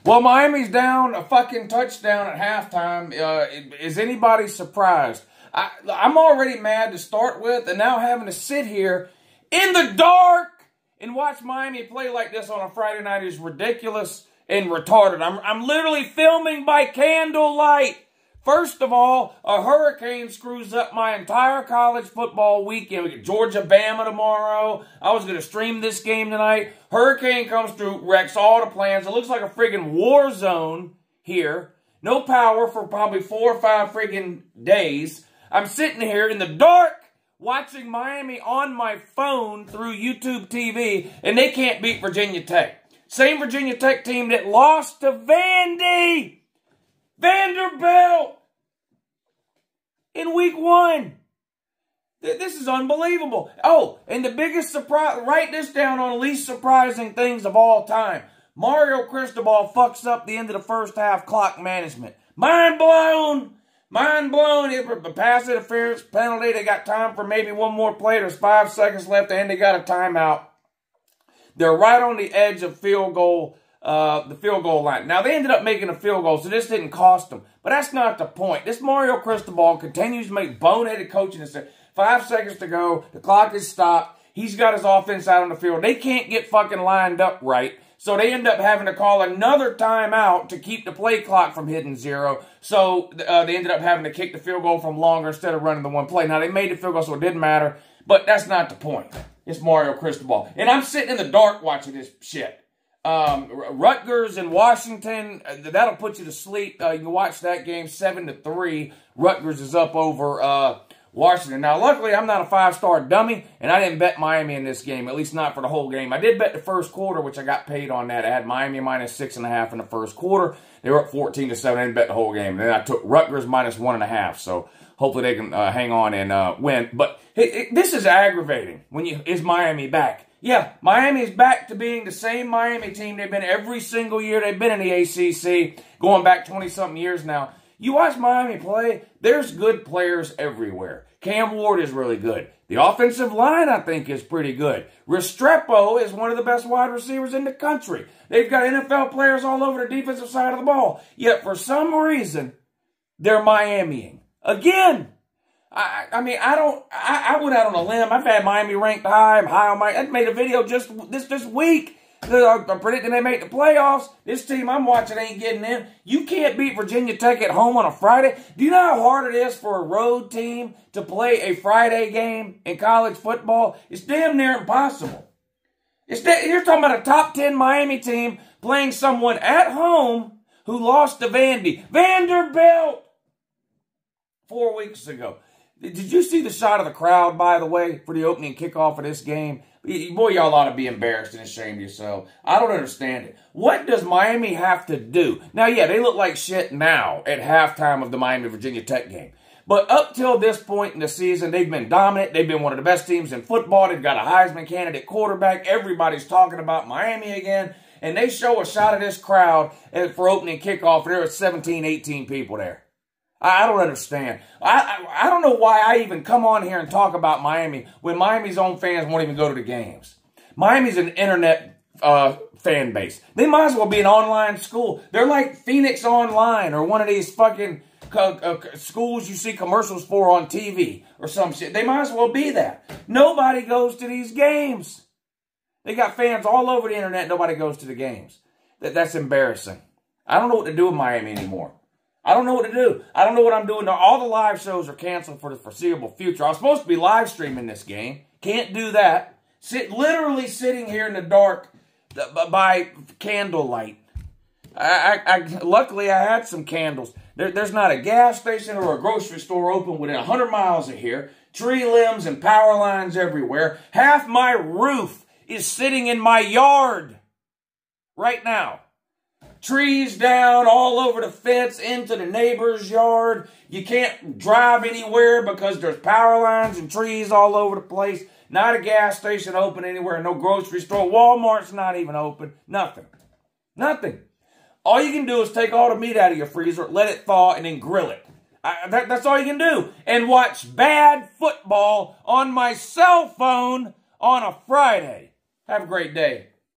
Well, Miami's down a fucking touchdown at halftime. Is anybody surprised? I'm already mad to start with, and now having to sit here in the dark and watch Miami play like this on a Friday night is ridiculous and retarded. I'm literally filming by candlelight. First of all, a hurricane screws up my entire college football weekend. We get Georgia-Bama tomorrow. I was going to stream this game tonight. Hurricane comes through, wrecks all the plans. It looks like a friggin' war zone here. No power for probably 4 or 5 friggin' days. I'm sitting here in the dark watching Miami on my phone through YouTube TV, and they can't beat Virginia Tech. Same Virginia Tech team that lost to Vanderbilt in week 1. This is unbelievable. Oh, and the biggest surprise, write this down on the least surprising things of all time. Mario Cristobal fucks up the end of the first half clock management. Mind blown. Mind blown. A pass interference penalty. They got time for maybe one more play. There's 5 seconds left and they got a timeout. They're right on the edge of field goal, the field goal line. Now, they ended up making a field goal, so this didn't cost them. But that's not the point. This Mario Cristobal continues to make boneheaded coaching decisions. 5 seconds to go. The clock is stopped. He's got his offense out on the field. They can't get fucking lined up right. So they end up having to call another timeout to keep the play clock from hitting 0. So they ended up having to kick the field goal from longer instead of running the one play. Now, they made the field goal, so it didn't matter. But that's not the point. It's Mario Cristobal. And I'm sitting in the dark watching this shit. Rutgers and Washington, that'll put you to sleep. You can watch that game 7-3. Rutgers is up over Washington. Now, luckily, I'm not a 5-star dummy, and I didn't bet Miami in this game, at least not for the whole game. I did bet the first quarter, which I got paid on that. I had Miami minus 6.5 in the first quarter. They were up 14-7. I didn't bet the whole game. And then I took Rutgers minus 1.5, so hopefully they can hang on and win. But this is aggravating when is Miami back. Yeah, Miami's back to being the same Miami team they've been every single year they've been in the ACC, going back 20-something years now. You watch Miami play, there's good players everywhere. Cam Ward is really good. The offensive line, I think, is pretty good. Restrepo is one of the best wide receivers in the country. They've got NFL players all over the defensive side of the ball. Yet, for some reason, they're Miamiing. Again, I mean, I went out on a limb. I've had Miami ranked high. I'm high on Miami. I made a video just this week. I'm predicting they make the playoffs. This team I'm watching ain't getting in. You can't beat Virginia Tech at home on a Friday. Do you know how hard it is for a road team to play a Friday game in college football? It's damn near impossible. You're talking about a top 10 Miami team playing someone at home who lost to Vanderbilt 4 weeks ago. Did you see the shot of the crowd, by the way, for the opening kickoff of this game? Boy, y'all ought to be embarrassed and ashamed of yourself. I don't understand it. What does Miami have to do? Now, yeah, they look like shit now at halftime of the Miami-Virginia Tech game. But up till this point in the season, they've been dominant. They've been one of the best teams in football. They've got a Heisman candidate quarterback. Everybody's talking about Miami again. And they show a shot of this crowd for opening kickoff. There were 17, 18 people there. I don't understand. I don't know why I even come on here and talk about Miami when Miami's own fans won't even go to the games. Miami's an internet fan base. They might as well be an online school. They're like Phoenix Online or one of these fucking schools you see commercials for on TV or some shit. They might as well be that. Nobody goes to these games. They got fans all over the internet. Nobody goes to the games. That's embarrassing. I don't know what to do with Miami anymore. I don't know what to do. I don't know what I'm doing. All the live shows are canceled for the foreseeable future. I was supposed to be live streaming this game. Can't do that. Literally sitting here in the dark by candlelight. Luckily, I had some candles. There's not a gas station or a grocery store open within 100 miles of here. Tree limbs and power lines everywhere. Half my roof is sitting in my yard right now. Trees down all over the fence into the neighbor's yard. You can't drive anywhere because there's power lines and trees all over the place. Not a gas station open anywhere. No grocery store. Walmart's not even open. Nothing. Nothing. All you can do is take all the meat out of your freezer, let it thaw, and then grill it. That's all you can do. And watch bad football on my cell phone on a Friday. Have a great day.